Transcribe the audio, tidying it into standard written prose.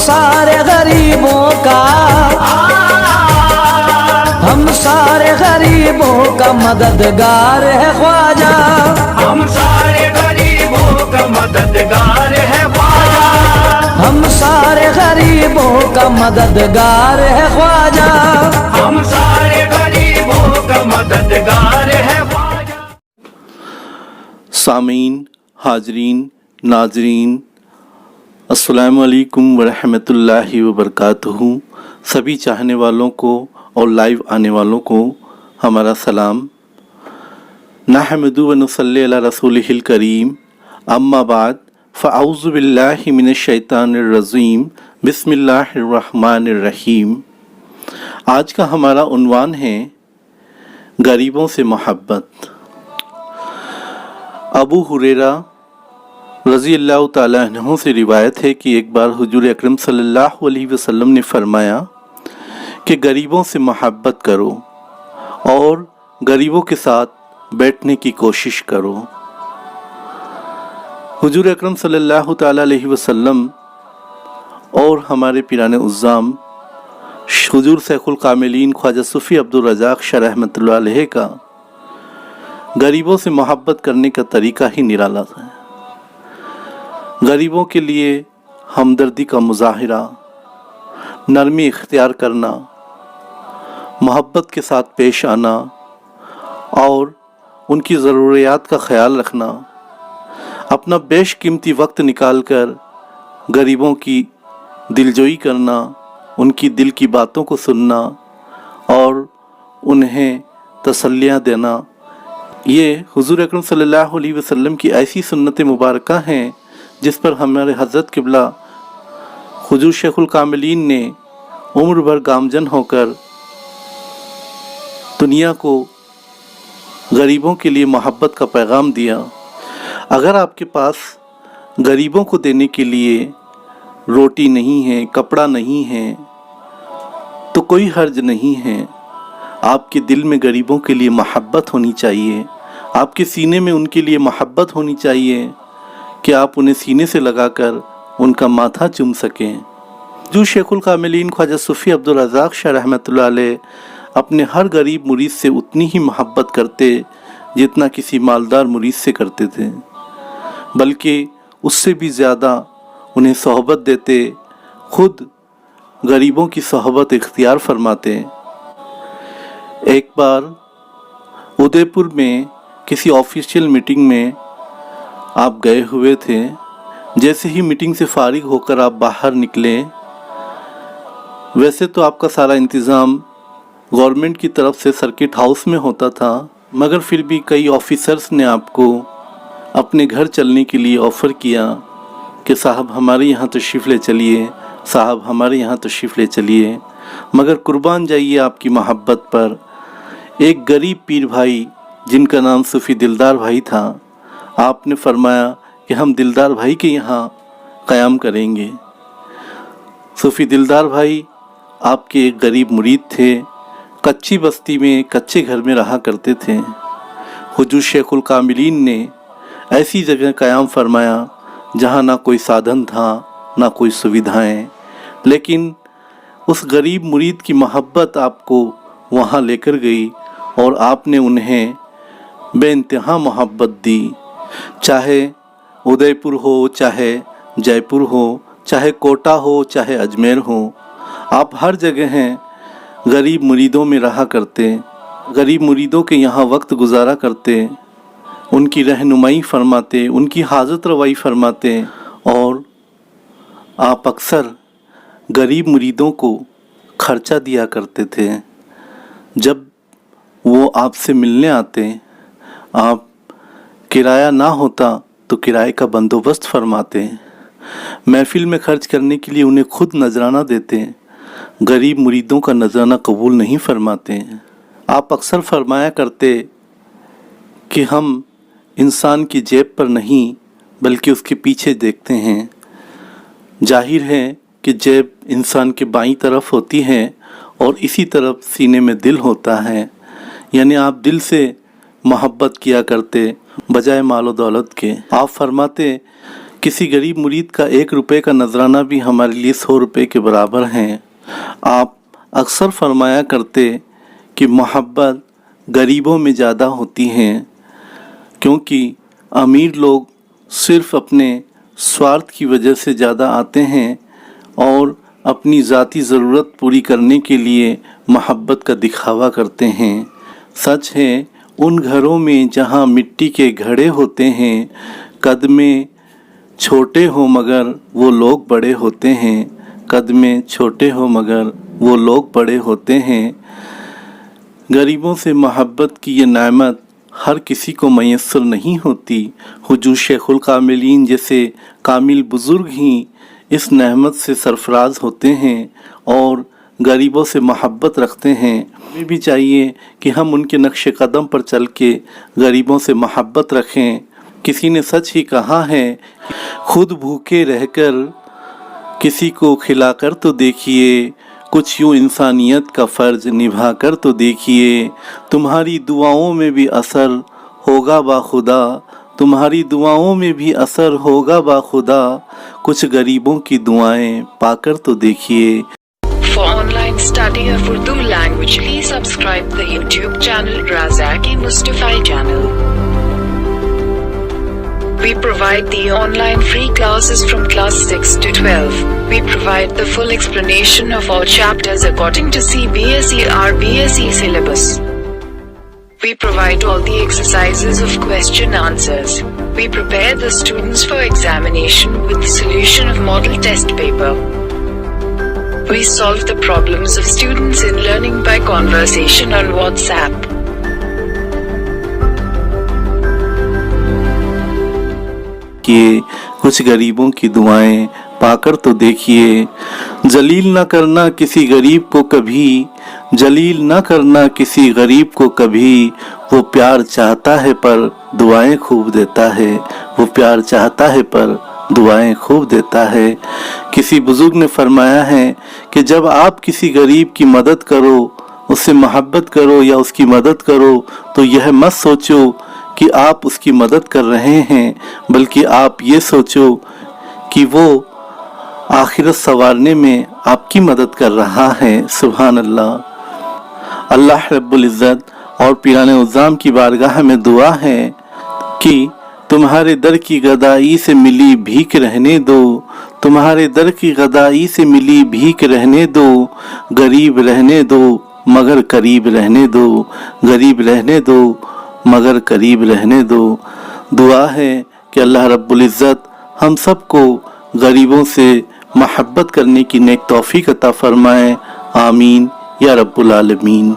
सारे गरीबों का, हम सारे गरीबों का मददगार है ख्वाजा, हम सारे गरीबों का मददगार है ख्वाजा, हम सारे गरीबों का मददगार है ख्वाजा, हम सारे गरीबों का मददगार है ख्वाजा। सामीन, हाजरीन, नाजरीन, अस्सलामु अलैकुम वरहमतुल्लाहि वबरकातुहू। सभी चाहने वालों को और लाइव आने वालों को हमारा सलाम। नहमदु व नुसल्ली अला रसूलिहिल करीम, अम्मा बाद, फ़अऊज़ु बिल्लाहि मिनश शैतानिर रजीम, बिस्मिल्लाहिर रहमानिर रहीम। आज का हमारा उन्वान है गरीबों से मोहब्बत। अबू हुरैरा रज़ी अल्लाह ताला अन्हु से रिवायत है कि एक बार हुजूर अकरम सल्लल्लाहु अलैहि वसल्लम ने फरमाया कि गरीबों से मोहब्बत करो और गरीबों के साथ बैठने की कोशिश करो। हुजूर अकरम सल्लल्लाहु ताला अलैहि वसल्लम और हमारे पीराने उज़्ज़ाम हुजूर शेखुल कामिलीन ख्वाजा सूफ़ी अब्दुल रज़ाक़ शाह रहमतुल्लाह अलैह का गरीबों से मोहब्बत करने का तरीका ही निराला है। गरीबों के लिए हमदर्दी का मुज़ाहिरा, नरमी इख्तियार करना, मोहब्बत के साथ पेश आना और उनकी ज़रूरियात का ख़याल रखना, अपना बेशकीमती वक्त निकालकर गरीबों की दिलजोई करना, उनकी दिल की बातों को सुनना और उन्हें तसल्लियाँ देना, ये हुजूर अकरम सल्लल्लाहु अलैहि वसल्लम की ऐसी सुन्नत मुबारका हैं जिस पर हमारे हज़रत क़िबला हुजूर शेखुल कामिलीन ने उम्र भर गामजन होकर दुनिया को गरीबों के लिए मोहब्बत का पैगाम दिया। अगर आपके पास गरीबों को देने के लिए रोटी नहीं है, कपड़ा नहीं है, तो कोई हर्ज नहीं है। आपके दिल में गरीबों के लिए मोहब्बत होनी चाहिए, आपके सीने में उनके लिए मोहब्बत होनी चाहिए कि आप उन्हें सीने से लगाकर उनका माथा चूम सकें। जो शेखुल कामिलीन ख्वाजा सूफ़ी अब्दुल रज़ाक़ शाह रहमतुल्लाह अलैह अपने हर गरीब मुरीद से उतनी ही मोहब्बत करते जितना किसी मालदार मुरीद से करते थे, बल्कि उससे भी ज़्यादा उन्हें सोहबत देते, खुद गरीबों की सोहबत इख्तियार फरमाते। एक बार उदयपुर में किसी ऑफिशियल मीटिंग में आप गए हुए थे। जैसे ही मीटिंग से फारिग होकर आप बाहर निकले, वैसे तो आपका सारा इंतज़ाम गवर्नमेंट की तरफ से सर्किट हाउस में होता था, मगर फिर भी कई ऑफिसर्स ने आपको अपने घर चलने के लिए ऑफ़र किया कि साहब हमारे यहाँ तशरीफ़ ले चलिए, साहब हमारे यहाँ तशरीफ़ ले चलिए। मगर कुर्बान जाइए आपकी मोहब्बत पर। एक गरीब पीर भाई जिनका नाम सूफ़ी दिलदार भाई था, आपने फरमाया कि हम दिलदार भाई के यहाँ क़याम करेंगे। सूफ़ी दिलदार भाई आपके एक गरीब मुरीद थे, कच्ची बस्ती में कच्चे घर में रहा करते थे। हुजूर शेखुल कामिलीन ने ऐसी जगह क़याम फरमाया जहाँ ना कोई साधन था, ना कोई सुविधाएं, लेकिन उस गरीब मुरीद की मोहब्बत आपको वहाँ लेकर गई और आपने उन्हें बेइंतहा मोहब्बत दी। चाहे उदयपुर हो, चाहे जयपुर हो, चाहे कोटा हो, चाहे अजमेर हो, आप हर जगह हैं गरीब मुरीदों में रहा करते, गरीब मुरीदों के यहाँ वक्त गुजारा करते, उनकी रहनुमाई फरमाते, उनकी हाजत रवाई फरमाते और आप अक्सर गरीब मुरीदों को खर्चा दिया करते थे। जब वो आपसे मिलने आते, आप किराया ना होता तो किराए का बंदोबस्त फरमाते, महफिल में खर्च करने के लिए उन्हें खुद नजराना देते, गरीब मुरीदों का नजराना कबूल नहीं फरमाते। आप अक्सर फरमाया करते कि हम इंसान की जेब पर नहीं बल्कि उसके पीछे देखते हैं। जाहिर है कि जेब इंसान के बाईं तरफ होती है और इसी तरफ सीने में दिल होता है, यानी आप दिल से मोहब्बत किया करते बजाय मालो दौलत के। आप फरमाते किसी गरीब मुरीद का 1 रुपए का नजराना भी हमारे लिए 100 रुपए के बराबर हैं। आप अक्सर फरमाया करते कि मोहब्बत गरीबों में ज़्यादा होती हैं, क्योंकि अमीर लोग सिर्फ अपने स्वार्थ की वजह से ज़्यादा आते हैं और अपनी ज़ाती ज़रूरत पूरी करने के लिए मोहब्बत का दिखावा करते हैं। सच है, उन घरों में जहाँ मिट्टी के घड़े होते हैं, कद में छोटे हो मगर वो लोग बड़े होते हैं, कद में छोटे हो मगर वो लोग बड़े होते हैं। गरीबों से मोहब्बत की ये नेमत हर किसी को मैसर नहीं होती। हुजूर शेखुल कामिलीन जैसे कामिल बुज़ुर्ग ही इस नेमत से सरफराज होते हैं और गरीबों से मोहब्बत रखते हैं। हमें भी चाहिए कि हम उनके नक्श कदम पर चल के गरीबों से मोहब्बत रखें। किसी ने सच ही कहा है, खुद भूखे रहकर किसी को खिलाकर तो देखिए, कुछ यूँ इंसानियत का फ़र्ज निभा कर तो देखिए। तुम्हारी दुआओं में भी असर होगा बाखुदा, तुम्हारी दुआओं में भी असर होगा बाखुदा, कुछ गरीबों की दुआएं पाकर तो देखिए। For online study of Urdu language, please subscribe the YouTube channel Razaki Mustafa channel. We provide the online free classes from class 6 to 12. We provide the full explanation of all chapters according to CBSE or BSE syllabus. We provide all the exercises of question answers. We prepare the students for examination with the solution of model test paper. We solve the problems of students in learning by conversation on WhatsApp. कि कुछ गरीबों की दुआएं पाकर तो देखिए। जलील न करना किसी गरीब को कभी, जलील न करना किसी गरीब को कभी, वो प्यार चाहता है पर दुआएं खूब देता है, वो प्यार चाहता है पर दुआएं खूब देता है। किसी बुजुर्ग ने फरमाया है कि जब आप किसी गरीब की मदद करो, उससे मोहब्बत करो या उसकी मदद करो, तो यह मत सोचो कि आप उसकी मदद कर रहे हैं, बल्कि आप ये सोचो कि वो आखिरत संवारने में आपकी मदद कर रहा है। सुभान अल्लाह। अल्लाह रब्बुल इज़्ज़त और पीराने उज़्ज़ाम की बारगाह में दुआ है कि तुम्हारे दर की गदाई से मिली भीख रहने दो, तुम्हारे दर की गदाई से मिली भीख रहने दो, गरीब रहने दो मगर करीब रहने दो, गरीब रहने दो मगर करीब रहने दो। दुआ है कि अल्लाह रब्बुल इज़्ज़त हम सबको गरीबों से मोहब्बत करने की नेक तौफीक अता फरमाए। आमीन या रब्बुल आलमीन।